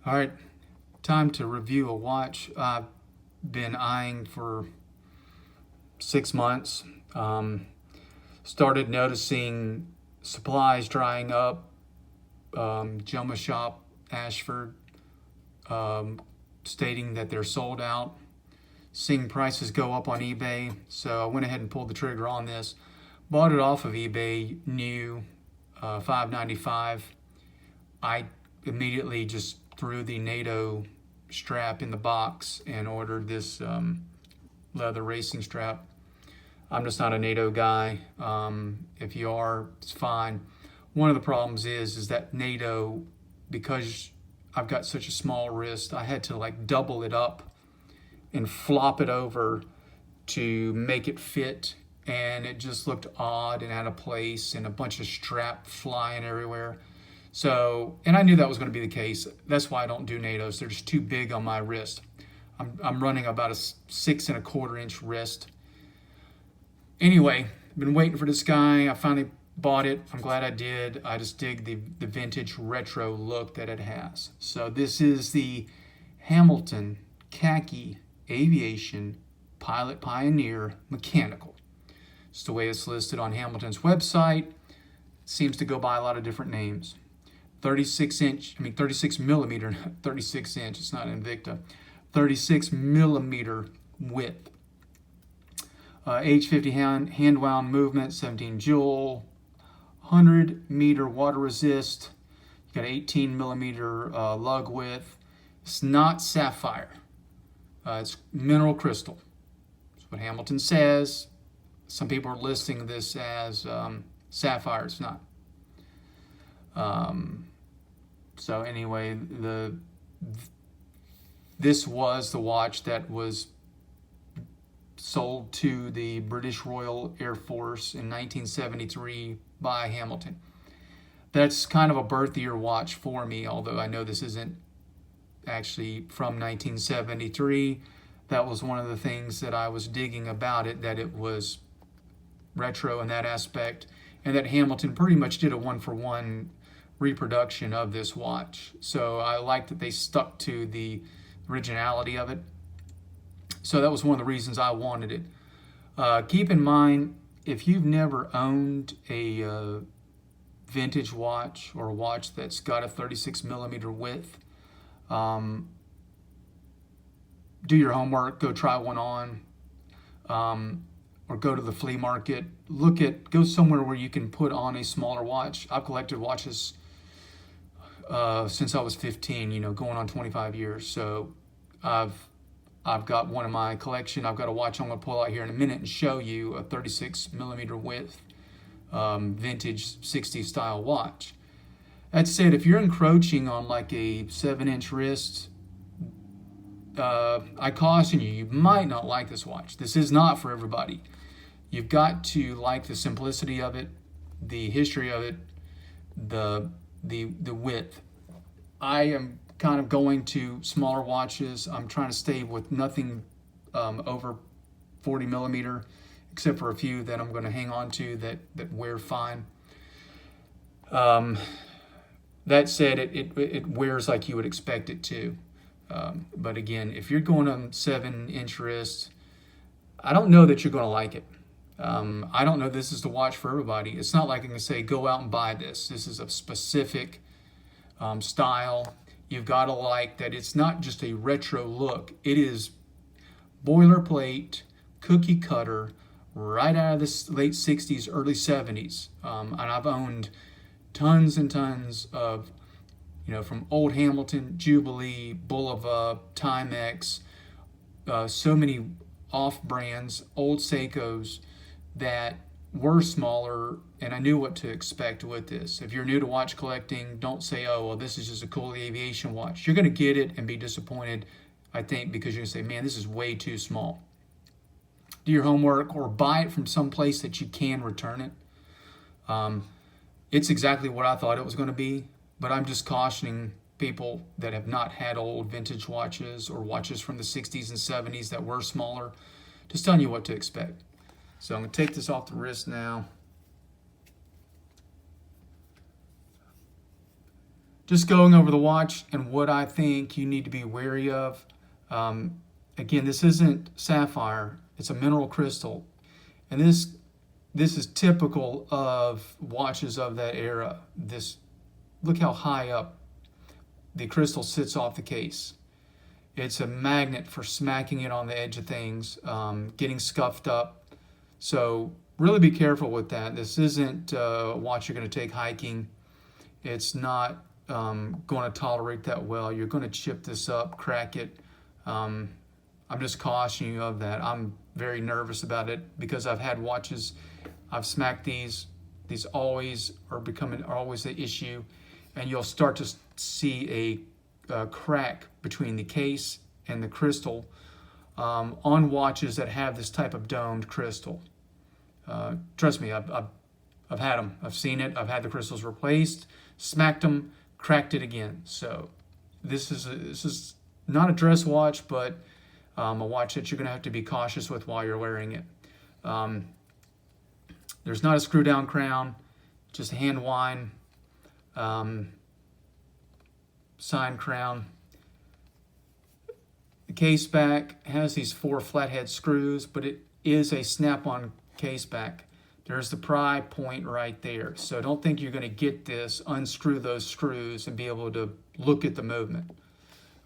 All right, time to review a watch I've been eyeing for 6 months. Um, Started noticing supplies drying up. Joma Shop, Ashford, um, stating that they're sold out. Seeing prices go up on eBay, so I went ahead and pulled the trigger on this. Bought it off of eBay, new, $5.95. I immediately just threw the NATO strap in the box and ordered this leather racing strap. I'm just not a NATO guy. If you are, it's fine. One of the problems is that NATO, because I've got such a small wrist, I had to like double it up and flop it over to make it fit, and it just looked odd and out of place and a bunch of strap flying everywhere. So, and I knew that was going to be the case. That's why I don't do NATOs. They're just too big on my wrist. I'm running about a 6.25 inch wrist. Anyway, I've been waiting for this guy. I finally bought it. I'm glad I did. I just dig the vintage retro look that it has. So this is the Hamilton Khaki Aviation Pilot Pioneer Mechanical. It's the way it's listed on Hamilton's website. It seems to go by a lot of different names. 36 millimeter, 36 inch, it's not Invicta. 36 millimeter width. H50 hand wound movement, 17 joule, 100 meter water resist. You got 18 millimeter lug width. It's not sapphire. It's mineral crystal. That's what Hamilton says. Some people are listing this as sapphire. It's not. So anyway, this was the watch that was sold to the British Royal Air Force in 1973 by Hamilton. That's kind of a birth year watch for me, although I know this isn't actually from 1973. That was one of the things that I was digging about it, that it was retro in that aspect, and that Hamilton pretty much did a one-for-one reproduction of this watch. So I like that they stuck to the originality of it. So that was one of the reasons I wanted it. Keep in mind, if you've never owned a vintage watch or a watch that's got a 36 millimeter width, do your homework, go try one on, or go to the flea market. Go somewhere where you can put on a smaller watch. I've collected watches since I was 15, going on 25 years. So I've got one in my collection. I've got a watch I'm going to pull out here in a minute and show you, a 36 millimeter width vintage 60s style watch. That said, if you're encroaching on like a 7-inch wrist, I caution you, you might not like this watch. This is not for everybody. You've got to like the simplicity of it, the history of it, the width. I am kind of going to smaller watches. I'm trying to stay with nothing over 40 millimeter, except for a few that I'm going to hang on to that wear fine. That said, it wears like you would expect it to. But again, if you're going on 7-inch wrist, I don't know that you're going to like it. I don't know this is the watch for everybody. It's not like I can say, go out and buy this. This is a specific style. You've got to like that it's not just a retro look. It is boilerplate, cookie cutter, right out of the late 60s, early 70s. And I've owned tons and tons of, from Old Hamilton, Jubilee, Bulova, Timex, so many off-brands, old Seikos that were smaller, and I knew what to expect with this. If you're new to watch collecting, don't say, oh, well, this is just a cool aviation watch. You're going to get it and be disappointed, I think, because you're going to say, man, this is way too small. Do your homework or buy it from some place that you can return it. It's exactly what I thought it was going to be, but I'm just cautioning people that have not had old vintage watches or watches from the 60s and 70s that were smaller, just telling you what to expect. So I'm going to take this off the wrist now. just going over the watch and what I think you need to be wary of. Again, this isn't sapphire; it's a mineral crystal, and this is typical of watches of that era. Look how high up the crystal sits off the case. It's a magnet for smacking it on the edge of things, getting scuffed up. So really be careful with that. This isn't a watch you're going to take hiking. It's not going to tolerate that well. You're going to chip this up, crack it. I'm just cautioning you of that. I'm very nervous about it because I've had watches, I've smacked these. These always are always the issue, and you'll start to see a crack between the case and the crystal on watches that have this type of domed crystal. Trust me, I've had them. I've seen it. I've had the crystals replaced, smacked them, cracked it again. So this is not a dress watch, but a watch that you're going to have to be cautious with while you're wearing it. There's not a screw down crown, just a hand wind sign crown. The case back has these 4 flathead screws, but it is a snap-on case back. There's the pry point right there. So don't think you're going to get this, unscrew those screws and be able to look at the movement.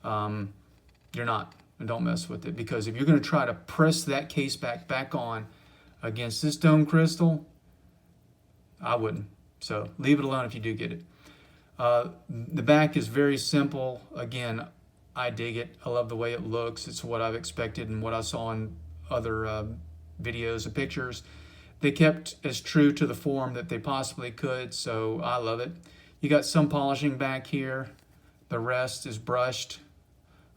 You're not. And don't mess with it, because if you're going to try to press that case back on against this dome crystal, I wouldn't. So leave it alone if you do get it. The back is very simple. Again, I dig it. I love the way it looks. It's what I've expected and what I saw in other videos and pictures. They kept as true to the form that they possibly could, so I love it. You got some polishing back here. The rest is brushed.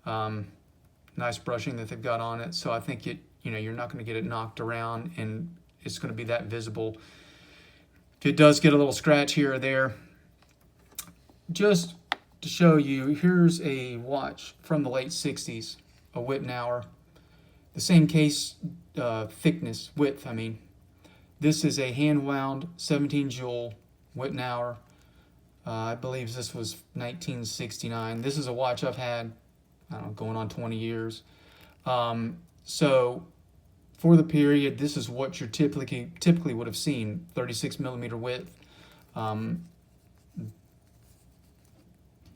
Nice brushing that they've got on it. So I think you're not going to get it knocked around, and it's going to be that visible. If it does get a little scratch here or there, just to show you, here's a watch from the late 60s, a Wittenauer. The same case width, I mean. This is a hand-wound 17 jewel Wittenauer. I believe this was 1969. This is a watch I've had, I don't know, going on 20 years. So for the period, this is what you typically would have seen, 36 millimeter width.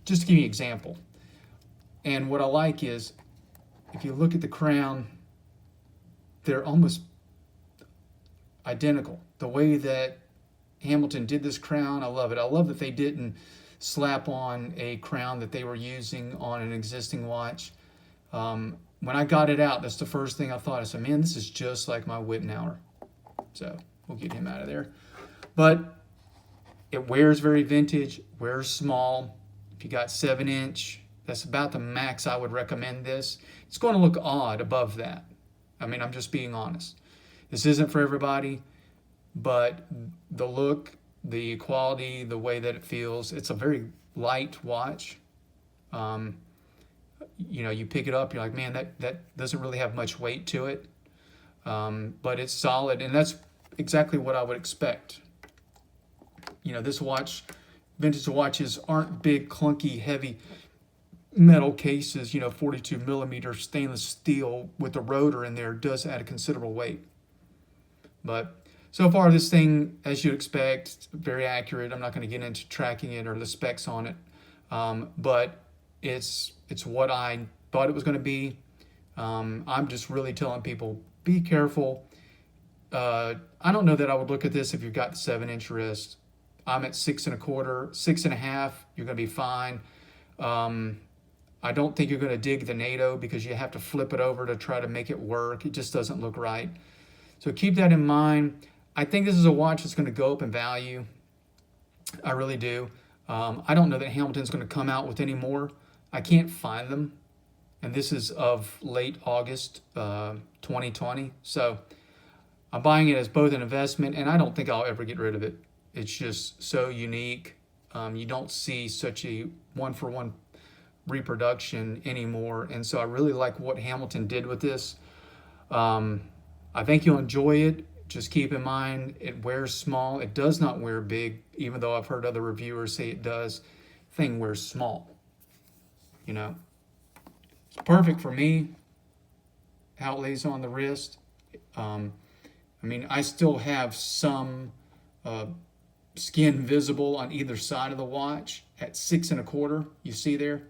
Just to give you an example. And what I like is, if you look at the crown, they're almost identical. The way that Hamilton did this crown, I love it. I love that they didn't slap on a crown that they were using on an existing watch. When I got it out, that's the first thing I thought. I said, man, this is just like my Wittenauer. So we'll get him out of there. But it wears very vintage, wears small. If you got 7-inch, that's about the max I would recommend this. It's going to look odd above that. I mean, I'm just being honest. This isn't for everybody, but the look, the quality, the way that it feels, it's a very light watch. You pick it up, you're like, man, that doesn't really have much weight to it. But it's solid, and that's exactly what I would expect. This watch, vintage watches aren't big, clunky, heavy metal cases. 42 millimeter stainless steel with a rotor in there does add a considerable weight. But so far, this thing, as you'd expect, very accurate. I'm not going to get into tracking it or the specs on it, but it's what I thought it was going to be. I'm just really telling people, be careful. I don't know that I would look at this if you've got the 7-inch wrist. I'm at 6 1/4, 6 1/2. You're going to be fine. I don't think you're going to dig the NATO because you have to flip it over to try to make it work. It just doesn't look right. So keep that in mind. I think this is a watch that's going to go up in value. I really do. I don't know that Hamilton's going to come out with any more. I can't find them. And this is of late August 2020. So I'm buying it as both an investment, and I don't think I'll ever get rid of it. It's just so unique. You don't see such a one-for-one reproduction anymore. And so I really like what Hamilton did with this. I think you'll enjoy it. Just keep in mind, it wears small. It does not wear big, even though I've heard other reviewers say it does. thing wears small. You know, it's perfect for me. How it lays on the wrist. I mean, I still have some skin visible on either side of the watch at 6 1/4. You see there.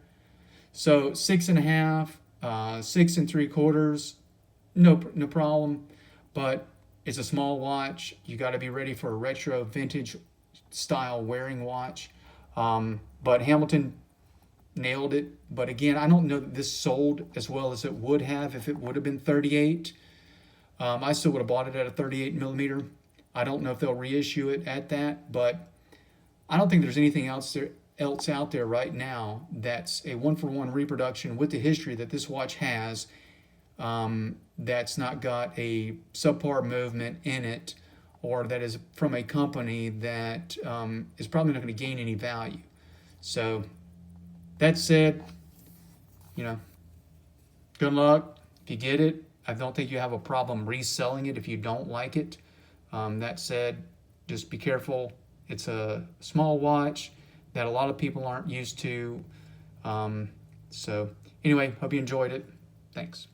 So 6 1/2, 6 3/4, no problem. But it's a small watch. You got to be ready for a retro vintage style wearing watch. But Hamilton nailed it. But again, I don't know that this sold as well as it would have if it would have been 38. I still would have bought it at a 38 millimeter. I don't know if they'll reissue it at that, but I don't think there's anything else out there right now that's a 1-for-1 reproduction with the history that this watch has, that's not got a subpar movement in it, or that is from a company that is probably not going to gain any value. So that said, you know, good luck if you get it. I don't think you have a problem reselling it if you don't like it. That said, just be careful. It's a small watch that a lot of people aren't used to. So anyway, hope you enjoyed it. Thanks.